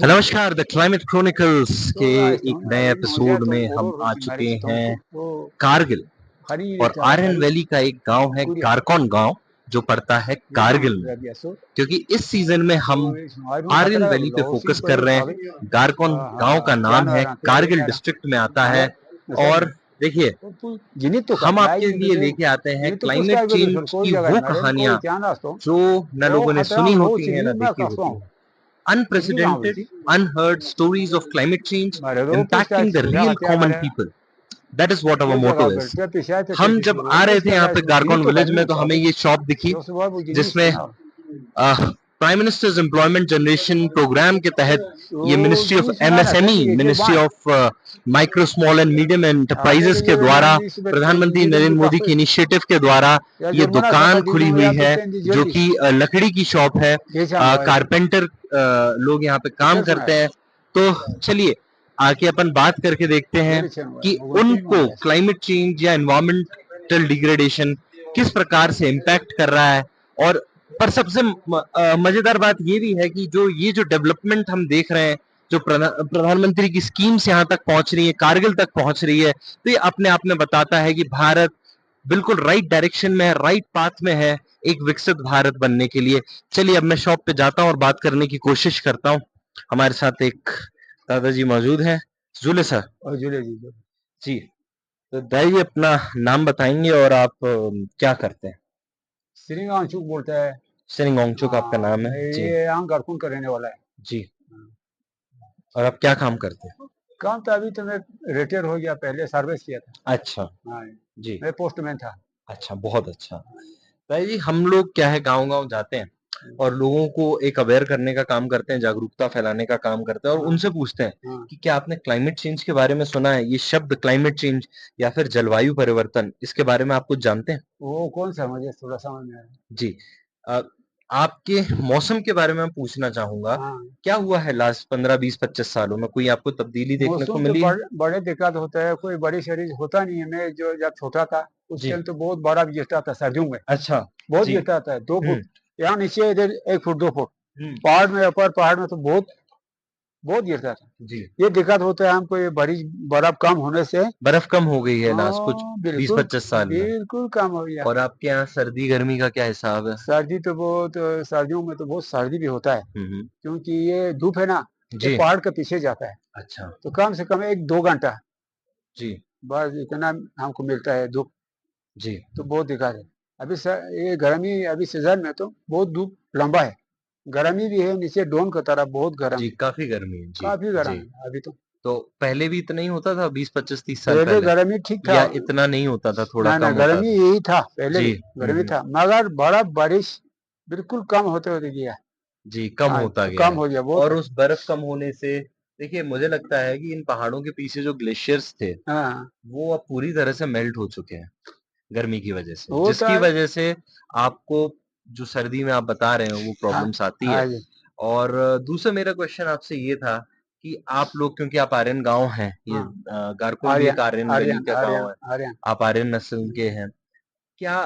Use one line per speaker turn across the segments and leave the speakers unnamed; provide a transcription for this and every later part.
नमस्कार, the climate chronicles के एक नए एपिसोड में हम आ चुके हैं कारगिल। और आर्यन वैली का एक गांव है गारकॉन गांव, जो पड़ता है कारगिल में। क्योंकि इस सीजन में हम आर्यन वैली पे फोकस कर रहे हैं। गारकॉन गांव का नाम है, कारगिल डिस्ट्रिक्ट में आता है। और देखिए, हम आपके लिए लेके आते हैं क्लाइमेट चेंज की वो कहानियां जो न लोगों ने सुनी होती हैं, न देखी होती हैं। Unprecedented, unheard stories of climate change impacting the real common people. That is what our motto is. हम जब आ रहे थे यहाँ पे गारकॉन विलेज में, तो हमें ये शॉप दिखी जिसमें prime minister's employment generation programme के तहत ये ministry of MSME, ministry of micro small and medium enterprises के द्वारा, प्रधानमंत्री नरेंद्र मोदी के इनिशिएटिव के द्वारा ये दुकान खुली हुई है, जो कि लकड़ी की शॉप है। कारपेंटर लोग यहाँ पे काम करते हैं। तो चलिए आके अपन बात करके देखते हैं कि उनको क्लाइमेट चेंज या एनवायरमेंटल डिग्रेडेशन किस प्रकार से इम्पैक्ट कर रहा है। और पर सबसे मजेदार बात ये भी है कि जो डेवलपमेंट हम देख रहे हैं, जो प्रधानमंत्री की स्कीम्स यहाँ तक पहुंच रही है, कारगिल तक पहुंच रही है, तो ये अपने आप में बताता है कि भारत बिल्कुल राइट डायरेक्शन में है, राइट पाथ में है एक विकसित भारत बनने के लिए। चलिए अब मैं शॉप पे जाता हूँ और बात करने की कोशिश करता हूँ। हमारे साथ एक दादाजी मौजूद हैं, जुले सर। जुले जी जी। तो दाई अपना नाम बताएंगे और आप क्या करते हैं?
सिरिंग आंचुक बोलता है।
सिरिंग आंचुक आपका नाम है जी।
ये यहाँ गारकुन का रहने वाला है
जी। और आप क्या काम करते हैं?
काम तो अभी तो मैं रिटायर हो गया, पहले सर्विस किया था।
अच्छा।
हाँ
जी।
मैं पोस्टमैन था।
अच्छा, बहुत अच्छा। भाई जी, हम लोग क्या है गांव-गांव जाते हैं और लोगों को एक अवेयर करने का काम करते हैं, जागरूकता फैलाने का काम करते हैं और उनसे पूछते हैं कि क्या आपने क्लाइमेट चेंज के बारे में सुना है? ये शब्द क्लाइमेट चेंज या फिर जलवायु परिवर्तन, इसके बारे में आप कुछ जानते हैं?
वो कौन सा, मुझे थोड़ा समझ में आया।
जी। अ, आपके मौसम के बारे में मैं पूछना चाहूँगा, क्या हुआ है लास्ट 15, 20, 25 सालों में? कोई आपको तब्दीली देखने को
मौसम तो
मिली है?
बड़े दिक्कत होता है, कोई बड़ी शरीर होता नहीं है। मैं जो जब छोटा था उस
जी।
टाइम तो बहुत बड़ा गिरता था सर्दियों में,
अच्छा।
बहुत
जी।
गिरता था 2
हुँ।
फुट, यहाँ नीचे इधर 1 फुट 2 फुट।
हुँ।
पहाड़ में, ऊपर पहाड़ में तो बहुत बहुत गिरता था।
जी।
ये दिक्कत होता है हमको, ये बड़ी बर्फ कम होने से।
बर्फ कम हो गई है लास्ट कुछ
बिल्कुल
20-25 साल में।
बिल्कुल कम हो गया।
और आपके यहाँ सर्दी गर्मी का क्या हिसाब है?
सर्दी तो बहुत, सर्दियों में तो बहुत सर्दी भी होता है,
हुँ, हुँ।
क्योंकि ये धूप है ना, ये
जी।
पहाड़ के पीछे जाता है,
अच्छा।
तो कम से कम 1-2 घंटा
जी।
बस इतना हमको मिलता है धूप।
जी।
तो बहुत दिक्कत है। अभी ये गर्मी, अभी सीजन में तो बहुत धूप लंबा है, गर्मी भी है, नीचे डोन की तरफ बहुत गर्म
जी,
है,
काफ़ी गर्मी है। जी,
काफी गर्म
जी।
है अभी तो।
तो पहले भी इतना ही होता था 20, 25, 30 साल
पहले
पहले?
गर्मी ठीक था।
या इतना नहीं होता था, थोड़ा
ना
कम होता
गर्मी
था?
यही था, पहले
जी।
भी
हुँ,
गर्मी
हुँ।
था, मगर बड़ा बारिश बिल्कुल कम होते होते गया।
जी, कम
हाँ,
होता गया
कम
है।
हो गया बहुत।
और उस बर्फ कम होने से देखिए, मुझे लगता है कि इन पहाड़ों के पीछे जो ग्लेशियर्स थे,
हाँ,
वो अब पूरी तरह से मेल्ट हो चुके हैं, गर्मी की वजह से।
वो तो
जिसकी वजह से आपको जो सर्दी में आप बता रहे हो वो
हाँ,
प्रॉब्लम्स आती है।
हाँ जी,
और दूसरा मेरा क्वेश्चन आपसे ये था कि आप लोग, क्योंकि आप आर्यन गाँव हैं, ये
हाँ,
गारकुन भी एक
आर्यन
आर्यन वैली
आर्यन
का गाँव
आर्यन
है।
आर्यन
आप आर्यन नस्ल के हैं। क्या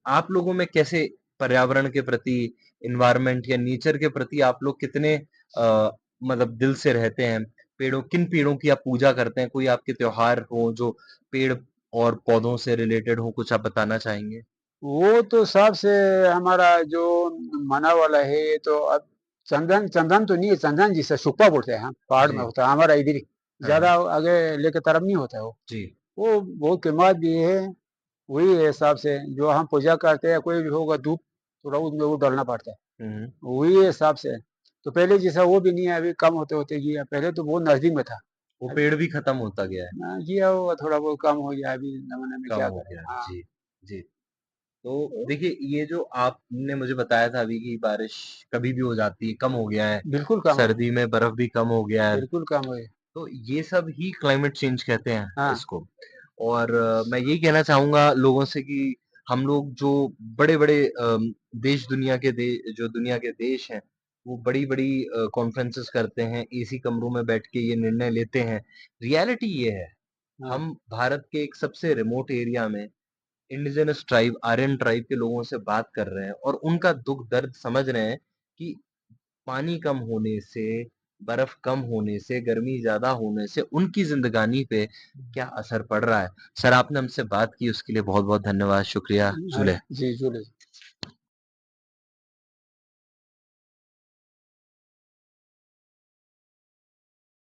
आप लोगों में कैसे पर्यावरण के प्रति, एनवायरनमेंट या नेचर के प्रति आप लोग कितने मतलब दिल से रहते हैं? किन पेड़ों की आप पूजा करते हैं? कोई आपके त्योहार हो जो पेड़ और पौधों से रिलेटेड हो, कुछ आप बताना चाहेंगे?
वो तो सबसे हमारा जो माना वाला है, ये तो अब चंदन, चंदन तो नहीं है, चंदन जिसे सुक्पा बोलते हैं हम, पहाड़ में
जी।
होता है हमारा इधर ही,
हाँ,
ज्यादा
हाँ।
आगे लेके तरफ नहीं होता है वो।
जी।
वो बहुत कीमत भी है, वही है हिसाब से जो हम पूजा करते हैं, कोई भी होगा धूप थोड़ा उसमें वो डालना पड़ता है,
हुँ, हुँ।
वही हिसाब से। तो पहले जैसा वो भी नहीं है, अभी कम होते होते गया, पहले तो बहुत नजदीक में था।
वो
अभी
पेड़ भी खत्म होता गया है,
गया वो थोड़ा बहुत कम हो गया, अभी जमाने में
कम
क्या
हो
करें।
गया है।
हाँ,
जी, जी। तो देखिए, ये जो आपने मुझे बताया था अभी कि बारिश कभी भी हो जाती है, कम हो गया है,
बिल्कुल कम हो गया,
सर्दी में बर्फ भी कम हो गया है,
बिल्कुल कम हो गया।
तो ये सब ही क्लाइमेट चेंज कहते हैं
हाँ,
इसको। और मैं यही कहना चाहूँगा लोगों से कि हम लोग जो बड़े-बड़े देश दुनिया के जो दुनिया के देश हैं, वो बड़ी-बड़ी कॉन्फ्रेंसेस करते हैं, एसी कमरों में बैठ के ये निर्णय लेते हैं। रियलिटी ये है,
हाँ,
हम भारत के एक सबसे रिमोट एरिया में इंडिजिनस ट्राइब, आर्यन ट्राइब के लोगों से बात कर रहे हैं और उनका दुःख दर्द समझ रहे हैं कि पानी कम होने से बर्फ कम होने से, गर्मी ज़्यादा होने से उनकी ज़िंदगानी पे क्या असर पड़ रहा है। सर आपने हमसे बात की उसके लिए बहुत-बहुत धन्यवाद, शुक्रिया, जुले।
जी, जुड़े।